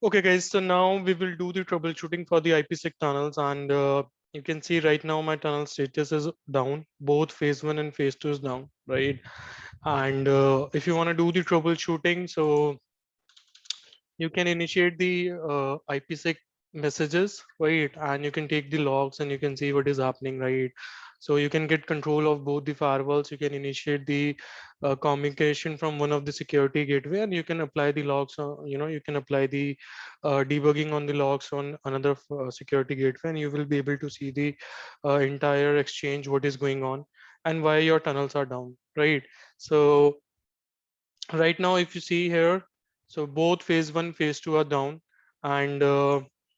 Okay, guys, so now we will do the troubleshooting for the IPsec tunnels, and you can see right now my tunnel status is down. Both phase 1 and phase 2 is down, right? And if you want to do the troubleshooting, so you can initiate the IPsec messages, right? And you can take the logs and you can see what is happening, right? So you can get control of both the firewalls. You can initiate the communication from one of the security gateway, and you can apply the logs. You can apply the debugging on the logs on another security gateway, and you will be able to see the entire exchange, what is going on, and why your tunnels are down, right? So right now if you see here, so both phase 1 phase 2 are down, and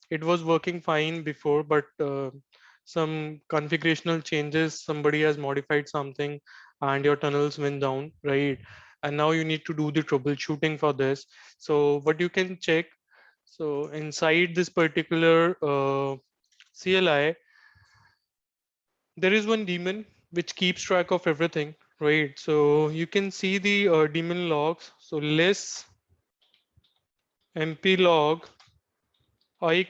it was working fine before, but some configurational changes, somebody has modified something and your tunnels went down, right? And now you need to do the troubleshooting for this. So what you can check, so inside this particular CLI, there is one daemon which keeps track of everything, right? So you can see the daemon logs. So less mplog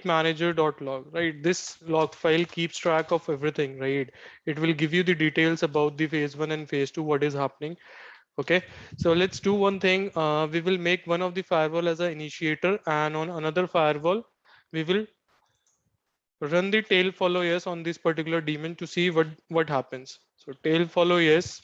manager.log, right? This log file keeps track of everything, right? It will give you the details about the phase 1 and phase 2, what is happening. Okay, so let's do one thing. We will make one of the firewall as an initiator, and on another firewall we will run the tail follow yes on this particular daemon to see what happens. So tail follow yes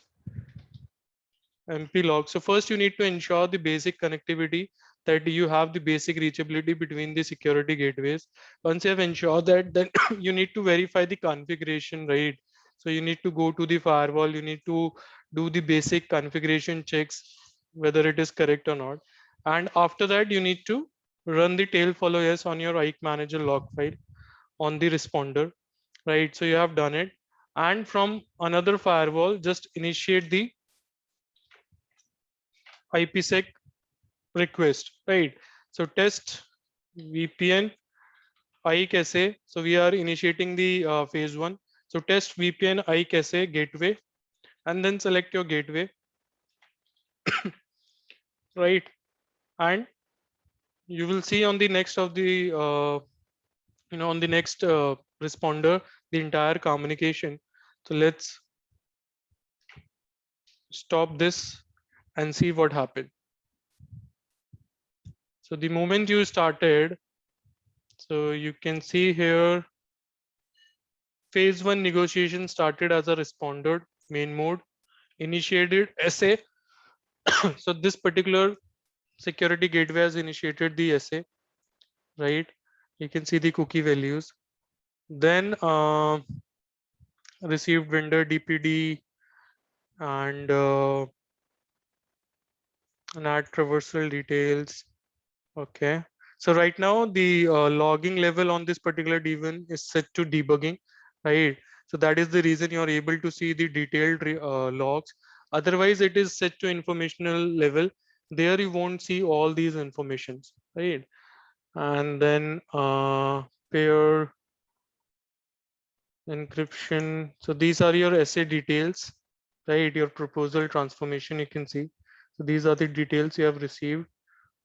MP log. So first you need to ensure the basic connectivity, that you have the basic reachability between the security gateways. Once you have ensured that, then you need to verify the configuration, right? So you need to go to the firewall, you need to do the basic configuration checks, whether it is correct or not. And after that, you need to run the tail follow yes on your IKE manager log file on the responder, right? So you have done it. And from another firewall, just initiate the IPsec request, right? So test VPN IKSA. So we are initiating the phase 1. So test VPN IKSA gateway, and then select your gateway, right? And you will see on the next of the on the next responder the entire communication. So let's stop this and see what happened. So the moment you started, so you can see here phase 1 negotiation started as a responder main mode, initiated SA. So this particular security gateway has initiated the SA, right? You can see the cookie values. Then received vendor DPD and NAT traversal details. Okay. So right now the logging level on this particular daemon is set to debugging, right? So that is the reason you are able to see the detailed logs. Otherwise, it is set to informational level. There you won't see all these informations, right? And then pair encryption. So these are your SA details, right? Your proposal transformation, you can see. So these are the details you have received.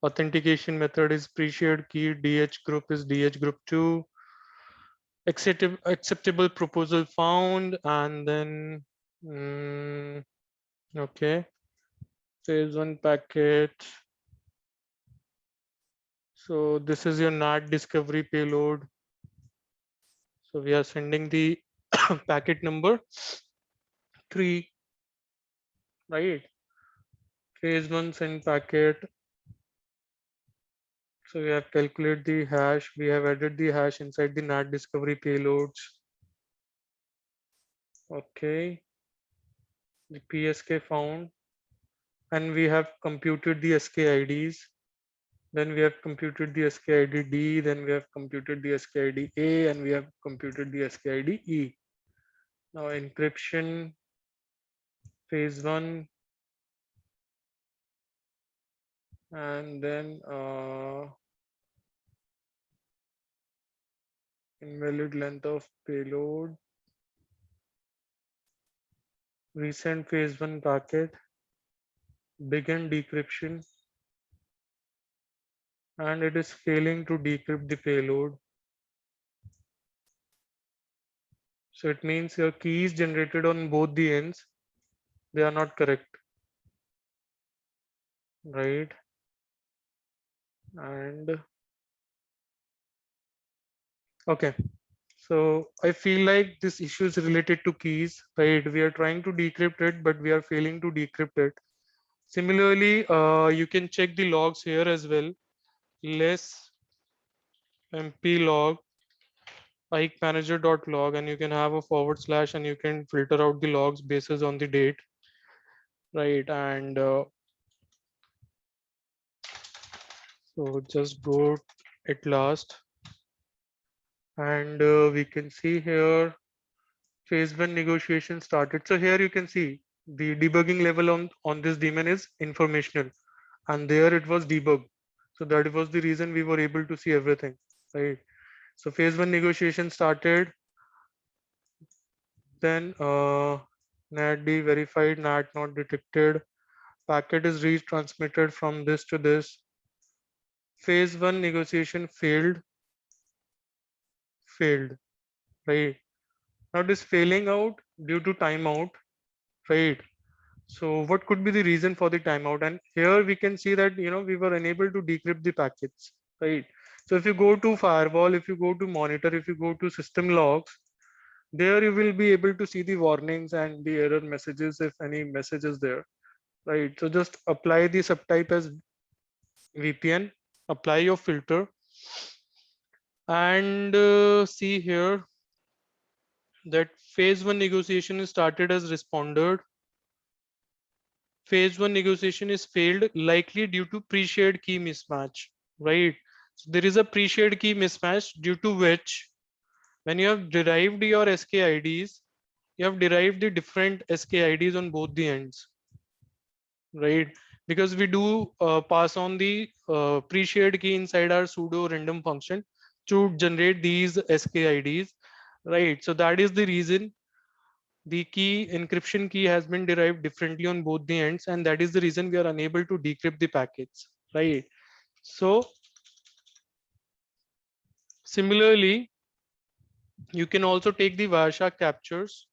Authentication method is pre-shared key. DH group is DH group 2. Acceptable proposal found. And then, okay, phase 1 packet. So this is your NAT discovery payload. So we are sending the packet number 3, right? Phase 1 send packet. So we have calculated the hash. We have added the hash inside the NAT discovery payloads. Okay. The PSK found, and we have computed the SKIDs. Then we have computed the SKID D. Then we have computed the SKID A, and we have computed the SKID E. Now encryption phase 1, and then invalid length of payload. Recent phase 1 packet. Begin decryption. and it is failing to decrypt the payload. So it means your keys generated on both the ends, they are not correct, right? And okay, so I feel like this issue is related to keys, right? We are trying to decrypt it, but we are failing to decrypt it. Similarly, you can check the logs here as well. Less mp log ike and you can have a forward slash and you can filter out the logs basis on the date, right? And so just go at last, and we can see here phase one negotiation started. So here you can see the debugging level on this daemon is informational, and there it was debug. So that was the reason we were able to see everything, right? So phase one negotiation started, then NAT D verified, NAT not detected, packet is retransmitted from this to this. Phase one negotiation failed, right? Now it is failing out due to timeout, right? So what could be the reason for the timeout? And here we can see that we were unable to decrypt the packets, right? So if you go to firewall, if you go to monitor, if you go to system logs, there you will be able to see the warnings and the error messages if any message is there, right? So just apply the subtype as VPN, apply your filter, and see here that phase one negotiation is started as responded. Phase one negotiation is failed likely due to pre-shared key mismatch, right? So there is a pre-shared key mismatch due to which when you have derived your SKIDs, you have derived the different SKIDs on both the ends, right? Because we do pass on the pre-shared key inside our pseudo random function to generate these SKIDs, right? So that is the reason the key encryption key has been derived differently on both the ends, and that is the reason we are unable to decrypt the packets, right? So similarly, you can also take the Wireshark captures,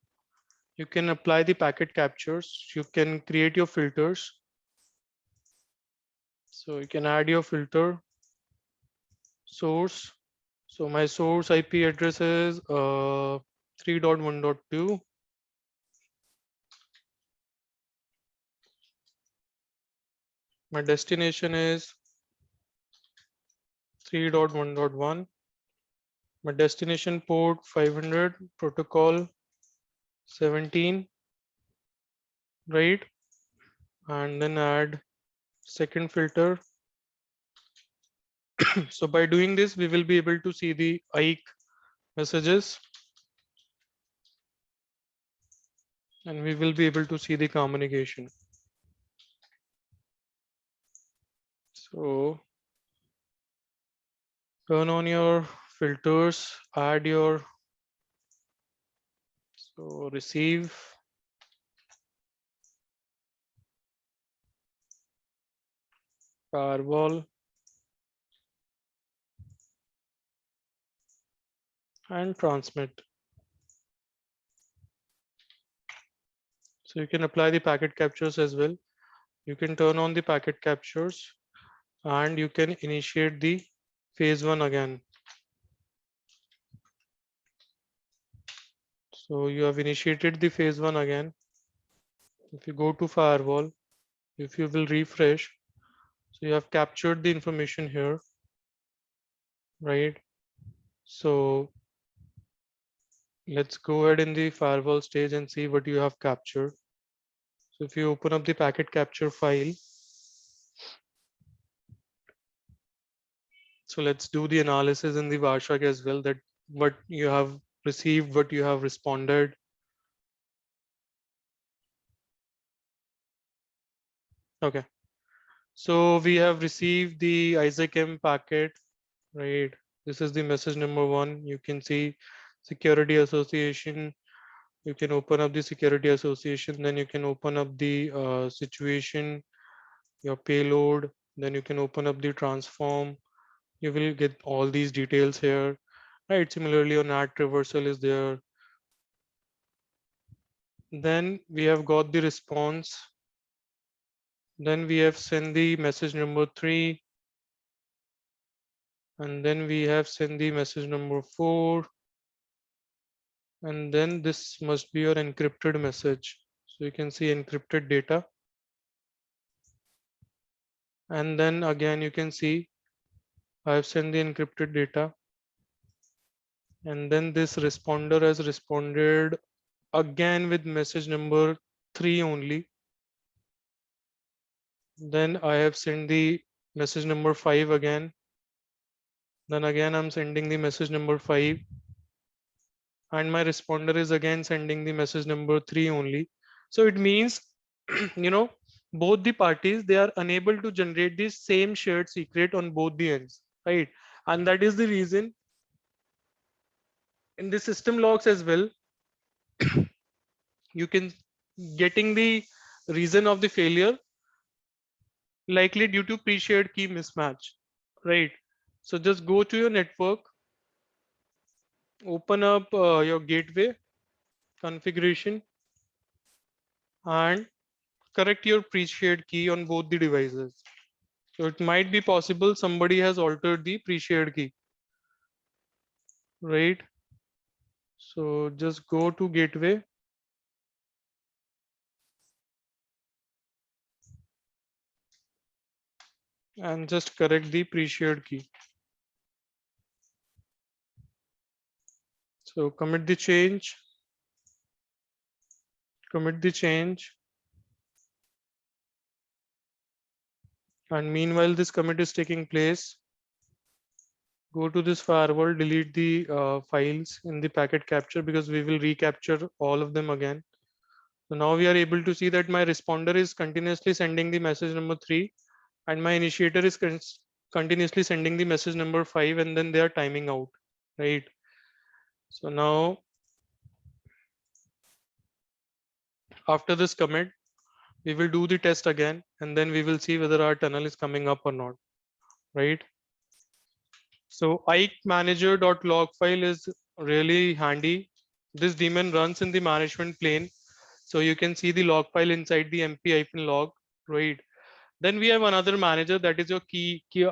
you can apply the packet captures, you can create your filters. So you can add your filter source. So my source IP address is 3.1.2. My destination is 3.1.1. My destination port 500, protocol 17, right? And then add second filter. So by doing this, we will be able to see the IKE messages, and we will be able to see the communication. So turn on your filters, add your receive, firewall, and transmit. So you can apply the packet captures as well. You can turn on the packet captures and you can initiate the phase one again. So you have initiated the phase one again. If you go to firewall, if you will refresh, so you have captured the information here, right? So let's go ahead in the firewall stage and see what you have captured. So if you open up the packet capture file, so let's do the analysis in the Wireshark as well, that what you have received, what you have responded. Okay, so we have received the IPSEC M packet, right? This is the message number one. You can see security association. You can open up the security association, then you can open up the situation, your payload, then you can open up the transform, You will get all these details here, right? Similarly, on NAT traversal is there. Then we have got the response. Then we have sent the message number 3, and then we have sent the message number 4, and then this must be your encrypted message. So you can see encrypted data, and then again you can see I have sent the encrypted data, and then this responder has responded again with message number 3 only. Then I have sent the message number 5 again. Then again I'm sending the message number 5, and my responder is again sending the message number 3 only. So it means you know, both the parties, they are unable to generate the same shared secret on both the ends, right? And that is the reason in the system logs as well, you can getting the reason of the failure likely due to pre-shared key mismatch, right? So just go to your network, open up your gateway configuration, and correct your pre-shared key on both the devices. So it might be possible somebody has altered the pre-shared key, right? So just go to gateway, and just correct the pre-shared key. So commit the change, and meanwhile this commit is taking place, go to this firewall, delete the files in the packet capture, because we will recapture all of them again. So now we are able to see that my responder is continuously sending the message number 3, and my initiator is continuously sending the message number 5, and then they are timing out, right? So now after this commit, we will do the test again, and then we will see whether our tunnel is coming up or not, right? So ikemanager.log file is really handy. This daemon runs in the management plane, so you can see the log file inside the mp-log, right? Then we have another manager, that is your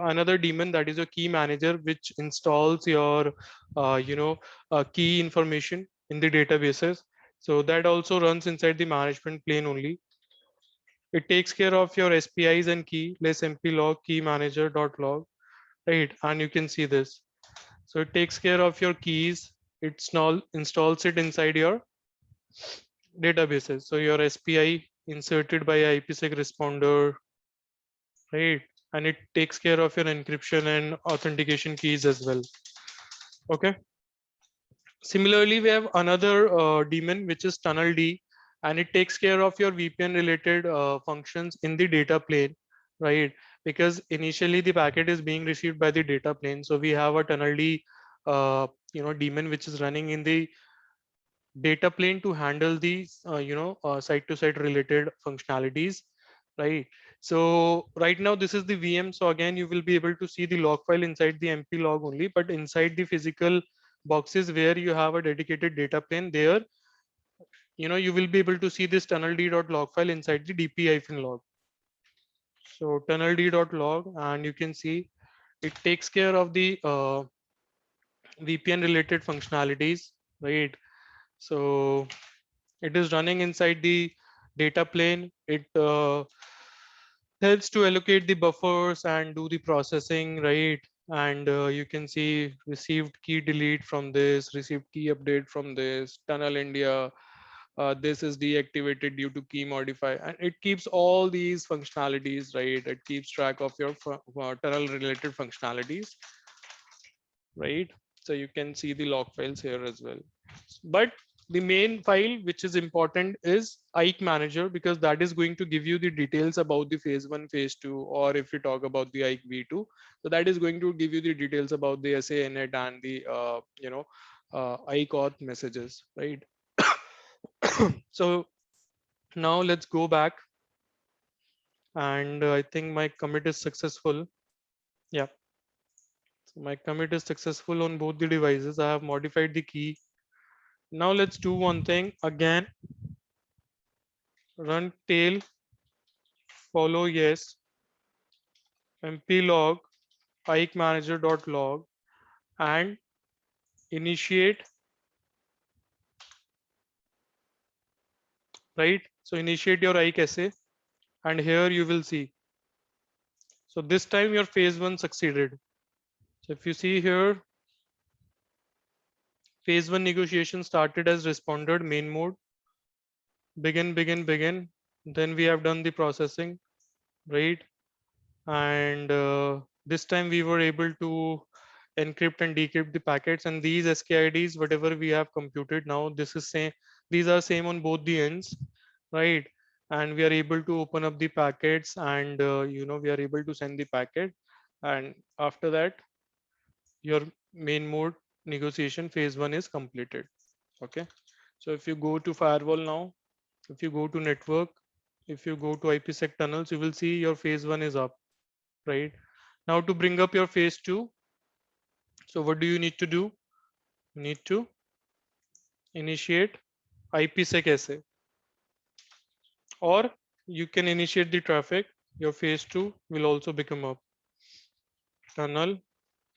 another daemon, that is your key manager, which installs your key information in the databases. So that also runs inside the management plane only. It takes care of your SPIs and key, less mp-log key manager.log, right? And you can see this. So it takes care of your keys. It installs it inside your databases. So your SPI inserted by IPSEC responder, right? And it takes care of your encryption and authentication keys as well. Okay. Similarly, we have another daemon, which is tunnel D, and it takes care of your VPN related functions in the data plane, right? Because initially the packet is being received by the data plane. So we have a tunnel D daemon which is running in the data plane to handle these site to site related functionalities, right? So right now this is the VM. So again, you will be able to see the log file inside the mp log only, but inside the physical boxes where you have a dedicated data plane, there you will be able to see this tunnel d.log file inside the dp-log. So tunnel d.log, and you can see it takes care of the VPN related functionalities, right? So it is running inside the data plane. It helps to allocate the buffers and do the processing, right? And you can see received key delete from this, received key update from this, tunnel India. This is deactivated due to key modify, and it keeps all these functionalities, right? It keeps track of your tunnel related functionalities, right? So you can see the log files here as well. But the main file which is important is Ike Manager, because that is going to give you the details about the phase 1, phase 2, or if we talk about the Ike V2, so that is going to give you the details about the SANet and the Ike auth messages, right? So now let's go back, and I think my commit is successful. Yeah. So my commit is successful on both the devices. I have modified the key. Now let's do one thing again. Run tail follow yes mplog ikemanager.log and initiate, right? So initiate your ike essay, and here you will see. So this time your phase one succeeded. So if you see here, phase one negotiation started as responded main mode, begin. Then we have done the processing, right? And this time we were able to encrypt and decrypt the packets, and these SKIDs, whatever we have computed now, this is same. These are same on both the ends, right? And we are able to open up the packets, and we are able to send the packet. And after that, your main mode negotiation phase one is completed. Okay. So if you go to firewall now, if you go to network, if you go to IPsec tunnels, you will see your phase one is up, right? Now to bring up your phase two, so what do you need to do? You need to initiate IPsec essay, or you can initiate the traffic. Your phase two will also become up. Tunnel,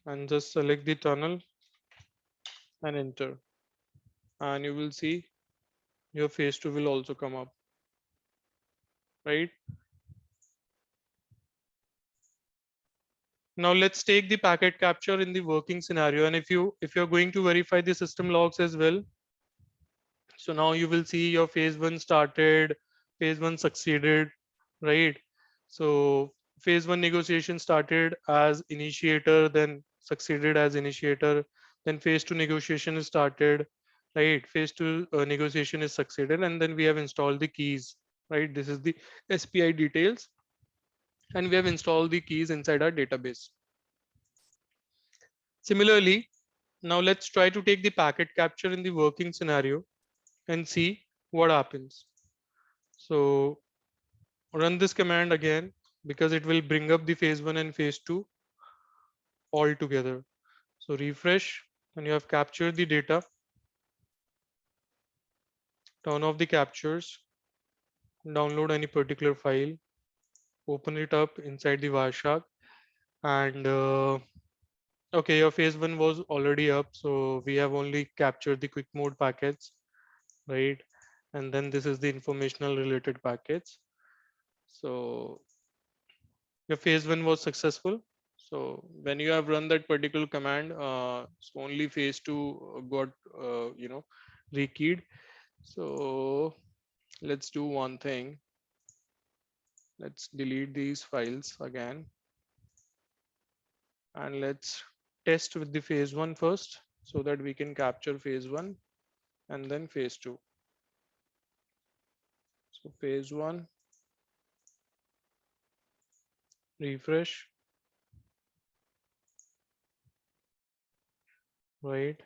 and just select the tunnel and enter, and you will see your phase two will also come up, right? Now let's take the packet capture in the working scenario, and if you're going to verify the system logs as well. So now you will see your phase one started, phase one succeeded, right? So phase one negotiation started as initiator, then succeeded as initiator, then phase two negotiation is started, right? Phase two negotiation is succeeded, and then we have installed the keys, right? This is the SPI details, and we have installed the keys inside our database. Similarly, now let's try to take the packet capture in the working scenario and see what happens. So run this command again, because it will bring up the phase one and phase two all together. So refresh, and you have captured the data. Turn off the captures, download any particular file, open it up inside the Wireshark, and okay, your phase one was already up, so we have only captured the quick mode packets, right? And then this is the informational related packets. So your phase one was successful. So when you have run that particular command, so only phase two got rekeyed. So let's do one thing. Let's delete these files again, and let's test with the phase one first, so that we can capture phase one and then phase two. So phase one, refresh, right?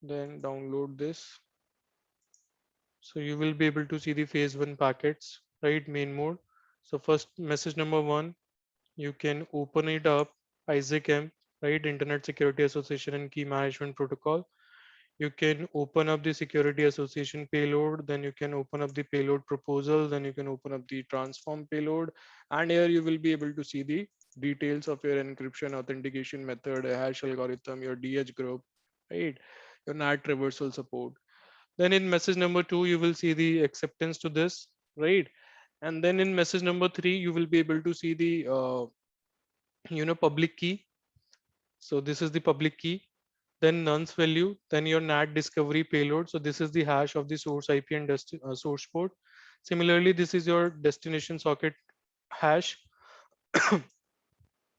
Then download this. So you will be able to see the phase one packets, right? Main mode. So first message number one, you can open it up, ISAC, right? Internet Security Association and Key Management Protocol. You can open up the Security Association payload, then you can open up the payload proposal, then you can open up the transform payload, and here you will be able to see the details of your encryption authentication method, a hash algorithm, your DH group, right? Your NAT traversal support. Then in message number two, you will see the acceptance to this, right? And then in message number three, you will be able to see the public key. So this is the public key. Then nonce value, then your NAT discovery payload. So this is the hash of the source IP and source port. Similarly, this is your destination socket hash.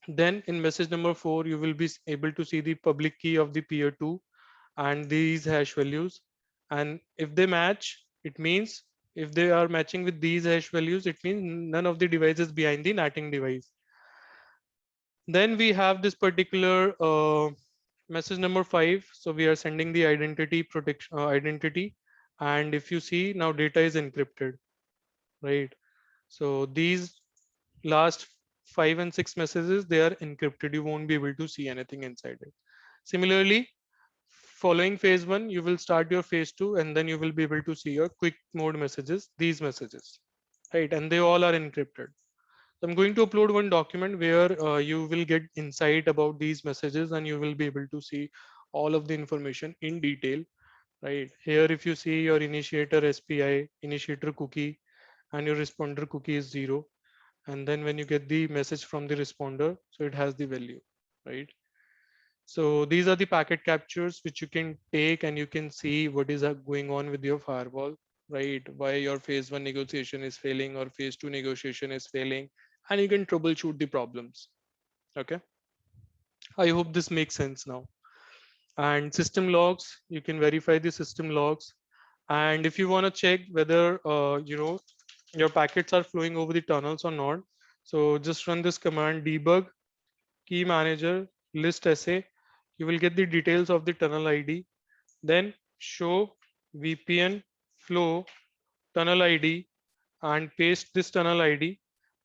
Then in message number four, you will be able to see the public key of the peer two and these hash values. And if they match, it means if they are matching with these hash values, it means none of the devices behind the NATing device. Then we have this particular message number five. So we are sending the identity protection identity. And if you see now data is encrypted, right? So these last 5 and 6 messages, they are encrypted. You won't be able to see anything inside it. Similarly, following phase 1, you will start your phase 2, and then you will be able to see your quick mode messages, these messages, right? And they all are encrypted. I'm going to upload one document where you will get insight about these messages, and you will be able to see all of the information in detail, right? Here, if you see your initiator SPI, initiator cookie, and your responder cookie is 0. And then when you get the message from the responder, so it has the value, right? So these are the packet captures which you can take, and you can see what is going on with your firewall, right? Why your phase 1 negotiation is failing or phase 2 negotiation is failing, and you can troubleshoot the problems. Okay. I hope this makes sense now. And system logs, you can verify the system logs. And if you want to check whether, your packets are flowing over the tunnels or not, so just run this command debug key manager list SA. You will get the details of the tunnel ID. Then show VPN flow tunnel ID and paste this tunnel ID,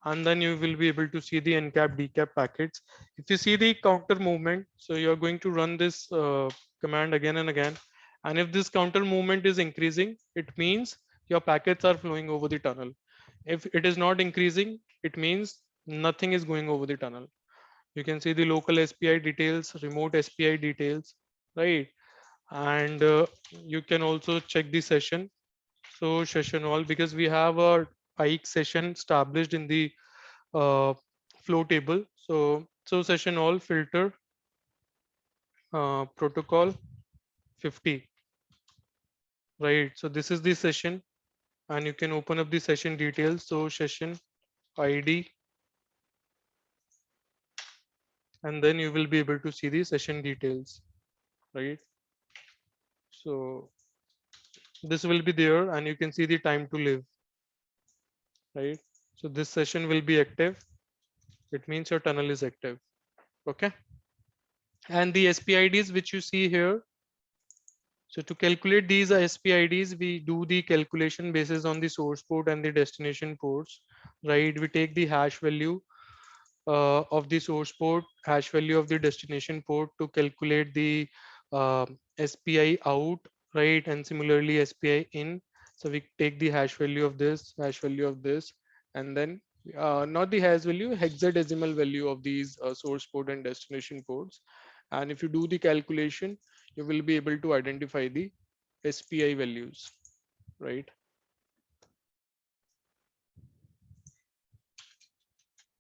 and then you will be able to see the encap decap packets. If you see the counter movement, so you're going to run this command again and again, and if this counter movement is increasing, it means your packets are flowing over the tunnel. If it is not increasing, it means nothing is going over the tunnel. You can see the local SPI details, remote SPI details, right? And you can also check the session. So session all, because we have a IPSEC session established in the flow table. So session all filter protocol 50, right? So this is the session, and you can open up the session details. So session ID, and then you will be able to see the session details, right? So this will be there, and you can see the time to live, right? So this session will be active. It means your tunnel is active. Okay. And the SPIDs which you see here, so to calculate these SPIDs, we do the calculation basis on the source port and the destination ports, right? We take the hash value of the source port, hash value of the destination port to calculate the SPI out, right? And similarly SPI in. So we take the hash value of this, hash value of this, and then not the hash value, hexadecimal value of these source port and destination ports. And if you do the calculation, you will be able to identify the SPI values, right?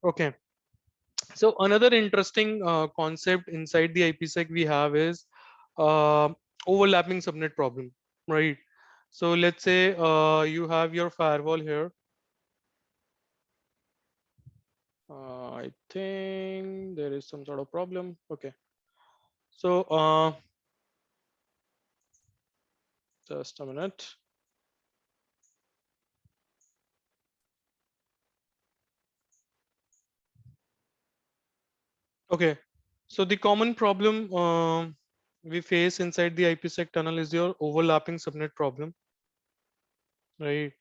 Okay. So another interesting concept inside the IPsec we have is uh, overlapping subnet problem, right? So let's say you have your firewall here. I think there is some sort of problem. Okay. So just a minute. Okay. So the common problem we face inside the IPsec tunnel is your overlapping subnet problem, right?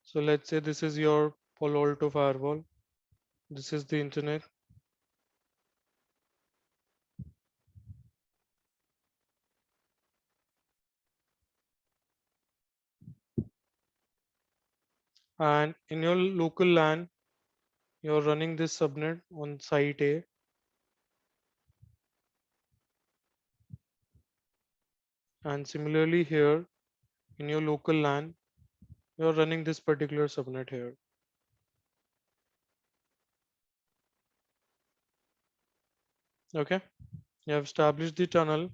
So let's say this is your Palo Alto firewall. This is the internet. And in your local LAN, you're running this subnet on site A. And similarly here in your local LAN, you're running this particular subnet here. Okay. You have established the tunnel,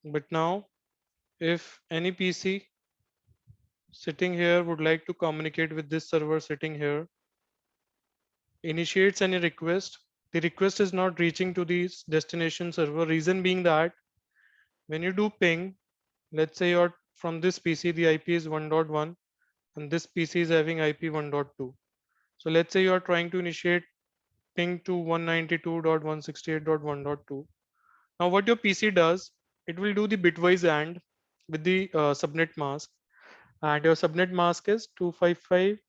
but now if any PC sitting here would like to communicate with this server sitting here, initiates any request, the request is not reaching to the destination server. Reason being that when you do ping, let's say you're from this PC, the IP is 1.1 and this PC is having IP 1.2. So let's say you are trying to initiate ping to 192.168.1.2. Now what your PC does, it will do the bitwise AND with the subnet mask, and your subnet mask is 255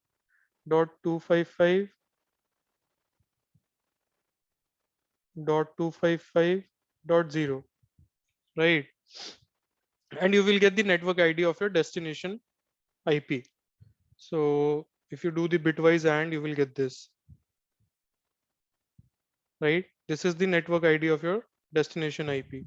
dot 255 dot 255 dot 0, right? And you will get the network ID of your destination IP. So if you do the bitwise AND, you will get this, right? This is the network ID of your destination IP.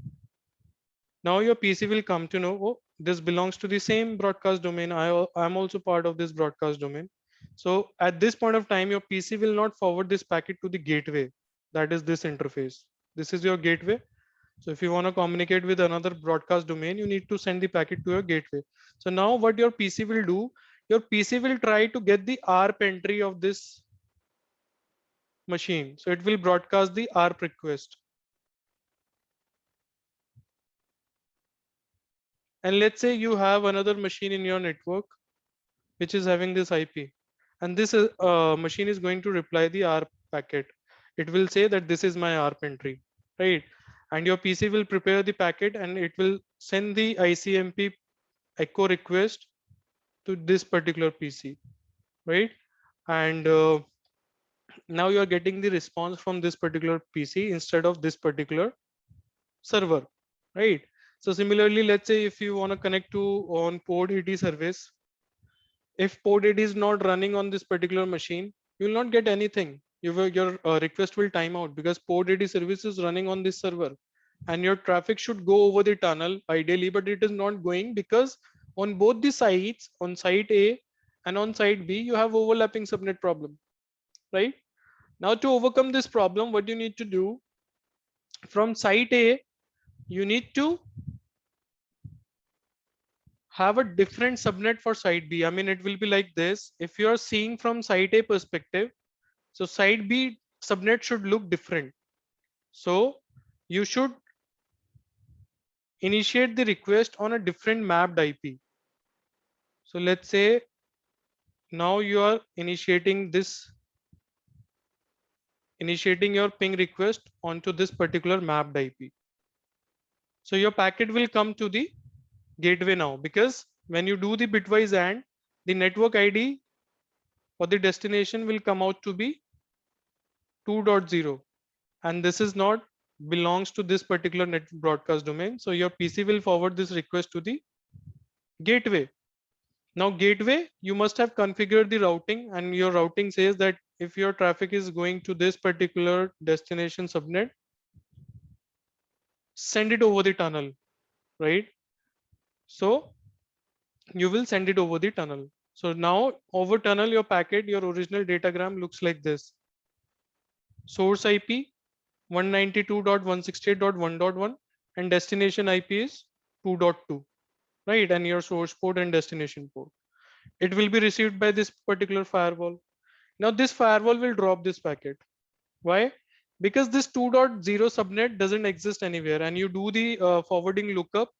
Now your PC will come to know, oh, this belongs to the same broadcast domain. I'm also part of this broadcast domain. So at this point of time, your PC will not forward this packet to the gateway. That is this interface. This is your gateway. So if you want to communicate with another broadcast domain, you need to send the packet to your gateway. So now what your PC will do, your PC will try to get the ARP entry of this machine. So it will broadcast the ARP request. And let's say you have another machine in your network which is having this IP, and this machine is going to reply the ARP packet. It will say that this is my ARP entry, right? And your PC will prepare the packet and it will send the ICMP echo request to this particular PC, right? And now you are getting the response from this particular PC instead of this particular server, right? So similarly, let's say if you want to connect to on port 80 service, if port 80 is not running on this particular machine, you will not get anything. Your request will time out because port 80 service is running on this server, and your traffic should go over the tunnel ideally, but it is not going because on both the sites, on site A and on site B, you have overlapping subnet problem, right? Now to overcome this problem, what you need to do, from site A, you need to have a different subnet for site B. I mean, it will be like this. If you are seeing from site A perspective, so site B subnet should look different. So you should initiate the request on a different mapped IP. So let's say now you are initiating your ping request onto this particular mapped IP. So your packet will come to the gateway now, because when you do the bitwise AND, the network ID for the destination will come out to be 2.0, and this is not belongs to this particular net broadcast domain. So your PC will forward this request to the gateway. Now gateway, you must have configured the routing, and your routing says that if your traffic is going to this particular destination subnet, send it over the tunnel, right? So you will send it over the tunnel. So now over tunnel, your packet, your original datagram looks like this. Source IP 192.168.1.1 and destination IP is 2.2, right? And your source port and destination port. It will be received by this particular firewall. Now this firewall will drop this packet. Why? Because this 2.0 subnet doesn't exist anywhere, and you do the forwarding lookup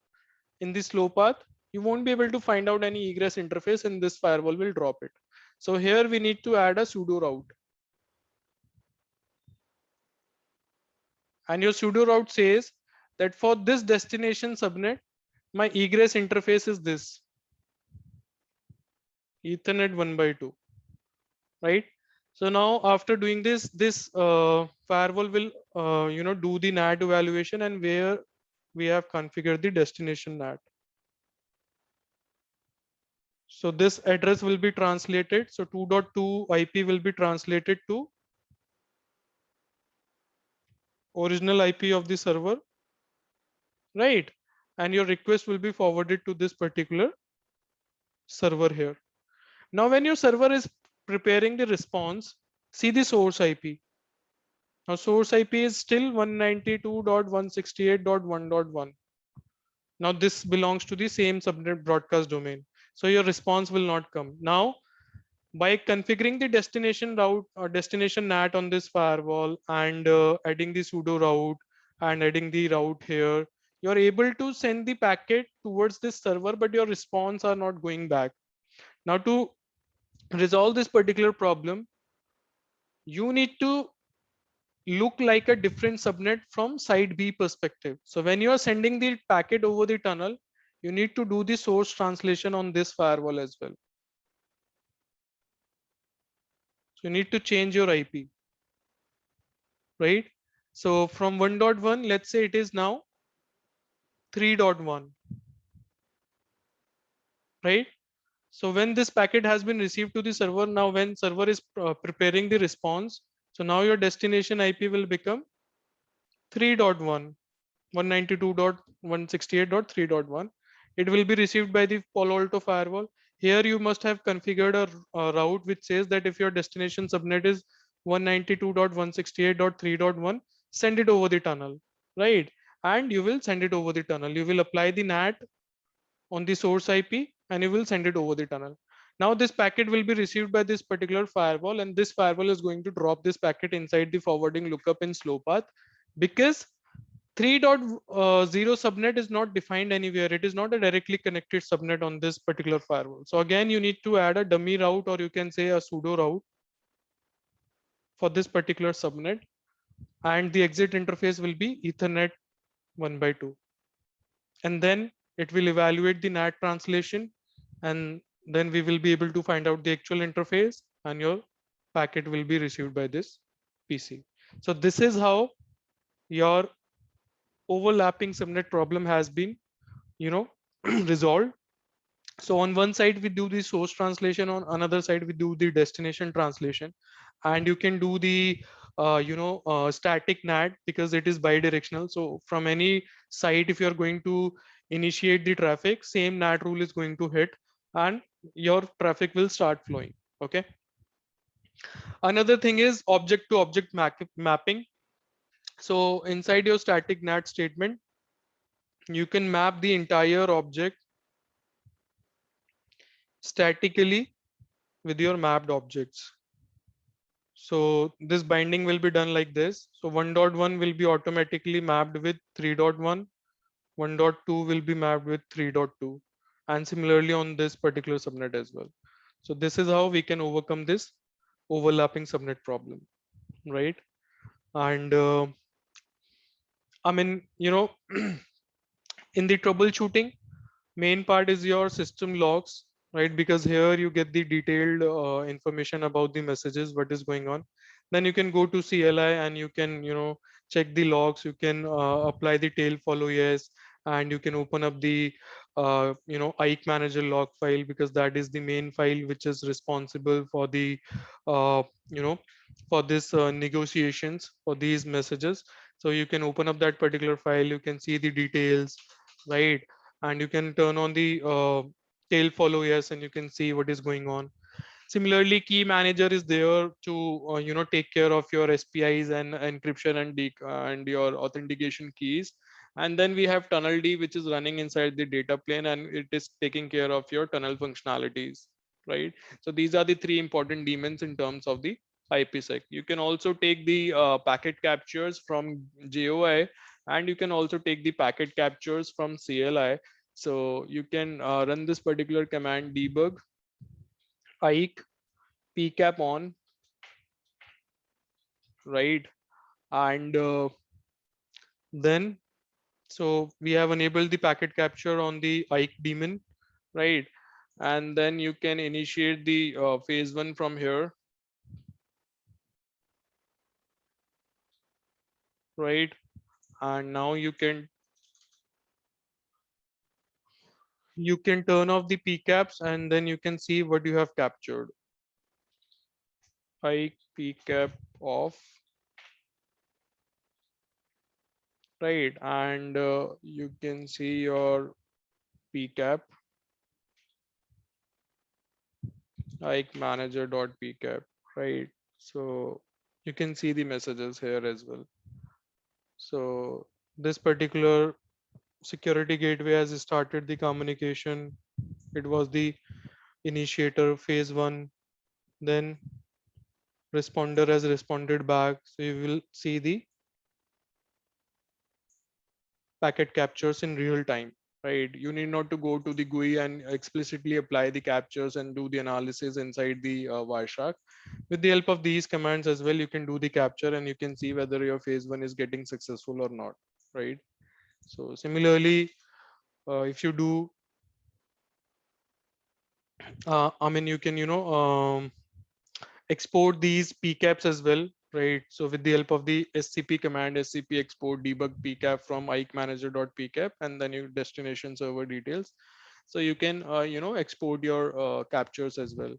in the slow path, you won't be able to find out any egress interface, and this firewall will drop it. So here we need to add a pseudo route. And your pseudo route says that for this destination subnet, my egress interface is this Ethernet 1/2, right? So now after doing this, this firewall will do the NAT evaluation, and where we have configured the destination NAT. So this address will be translated. So 2.2 IP will be translated to original IP of the server, right? And your request will be forwarded to this particular server here. Now, when your server is preparing the response, see the source IP. Now, source IP is still 192.168.1.1. Now, this belongs to the same subnet broadcast domain. So your response will not come. Now, by configuring the destination route or destination NAT on this firewall and adding the pseudo route and adding the route here, you're able to send the packet towards this server, but your response are not going back. Now, to resolve this particular problem, you need to look like a different subnet from side B perspective. So when you are sending the packet over the tunnel, you need to do the source translation on this firewall as well. So you need to change your IP, right? So from 1.1, let's say it is now 3.1, right? So when this packet has been received to the server, now when server is preparing the response, so now your destination IP will become 3.1, 192.168.3.1. It will be received by the Palo Alto firewall. Here you must have configured a route which says that if your destination subnet is 192.168.3.1, send it over the tunnel, right? And you will send it over the tunnel. You will apply the NAT on the source IP and you will send it over the tunnel. Now this packet will be received by this particular firewall, and this firewall is going to drop this packet inside the forwarding lookup in slow path, because 3.0 subnet is not defined anywhere. It is not a directly connected subnet on this particular firewall. So again, you need to add a dummy route, or you can say a pseudo route for this particular subnet, and the exit interface will be Ethernet 1 by 2. And then it will evaluate the NAT translation, and then we will be able to find out the actual interface, and your packet will be received by this PC. So this is how your overlapping subnet problem has been, you know, resolved. So on one side we do the source translation, on another side we do the destination translation, and you can do the static NAT because it is bidirectional. So from any site, if you are going to initiate the traffic, same NAT rule is going to hit and your traffic will start flowing. Okay. Another thing is object to object mapping. So inside your static NAT statement, you can map the entire object statically with your mapped objects. So this binding will be done like this. So 1.1 will be automatically mapped with 3.1, 1.2 will be mapped with 3.2, and similarly on this particular subnet as well. So this is how we can overcome this overlapping subnet problem, right? And I mean, in the troubleshooting, main part is your system logs, right? Because here you get the detailed information about the messages, what is going on. Then you can go to CLI and you can check the logs. You can apply the tail follow yes, and you can open up the IKE manager log file, because that is the main file which is responsible for the uh, you know for this negotiations for these messages. So you can open up that particular file, you can see the details, right? And you can turn on the tail follow yes, and you can see what is going on. Similarly, key manager is there to take care of your SPIs and encryption and your authentication keys. And then we have tunnel D, which is running inside the data plane, and it is taking care of your tunnel functionalities, right? So these are the three important daemons in terms of the IPsec. You can also take the packet captures from JOI, and you can also take the packet captures from CLI. So you can run this particular command debug IKE pcap on, right? And then so we have enabled the packet capture on the IKE daemon, right? And then you can initiate the phase one from here, right? And now you can turn off the pcaps, and then you can see what you have captured. IKE pcap off, right? And you can see your pcap IKE manager.pcap, right? So you can see the messages here as well. So this particular security gateway has started the communication. It was the initiator phase one. Then responder has responded back. So you will see the packet captures in real time, right? You need not to go to the GUI and explicitly apply the captures and do the analysis inside the Wireshark. With the help of these commands as well, you can do the capture and you can see whether your phase one is getting successful or not, right? So similarly, if you do, I mean, you can, export these pcaps as well, right? So with the help of the scp command, scp export debug pcap from ike and then your destination server details. So you can export your captures as well.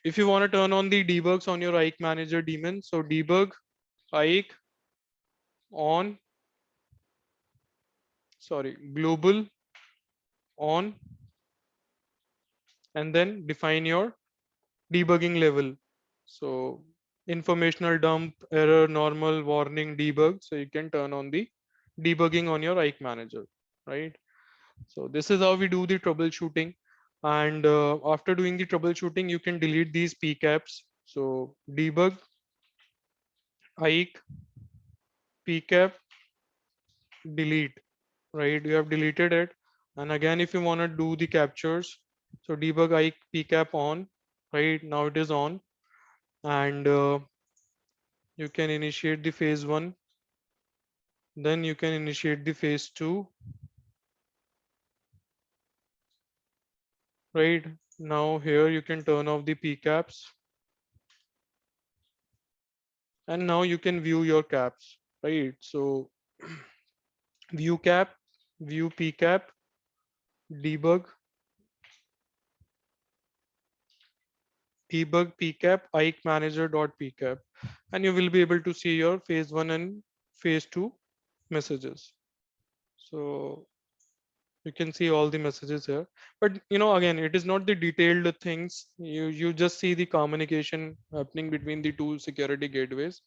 If you want to turn on the debugs on your ike manager daemon, so debug ike on, sorry, global on, and then define your debugging level. So informational dump, error, normal, warning, debug. So you can turn on the debugging on your ike manager, right? So this is how we do the troubleshooting. And after doing the troubleshooting, you can delete these pcaps. So debug ike pcap delete, right? You have deleted it. And again, if you want to do the captures, so debug ike pcap on, right? Now it is on. And you can initiate the phase one, then you can initiate the phase two, right? Now here you can turn off the pcaps, and now you can view your caps, right? So view cap, view pcap, debug, debug pcap, ike manager.pcap, and you will be able to see your phase one and phase two messages. So you can see all the messages here, but again, it is not the detailed things. You just see the communication happening between the two security gateways.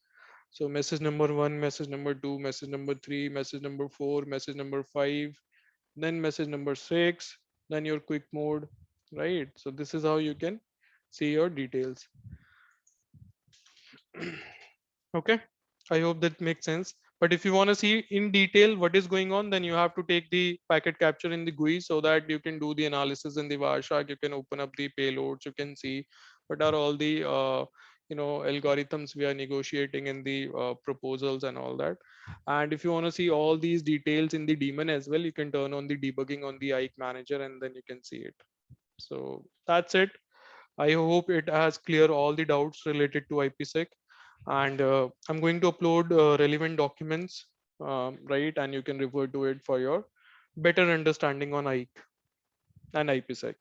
So message number one, message number two, message number three, message number four, message number five, then message number six, then your quick mode, right? So this is how you can see your details. Okay, I hope that makes sense. But if you want to see in detail what is going on, then you have to take the packet capture in the GUI so that you can do the analysis in the Wireshark. You can open up the payloads. You can see what are all the algorithms we are negotiating in the proposals and all that. And if you want to see all these details in the daemon as well, you can turn on the debugging on the Ike manager and then you can see it. So that's it. I hope it has cleared all the doubts related to IPSec, and I'm going to upload relevant documents, right? And you can refer to it for your better understanding on IKE and IPSec.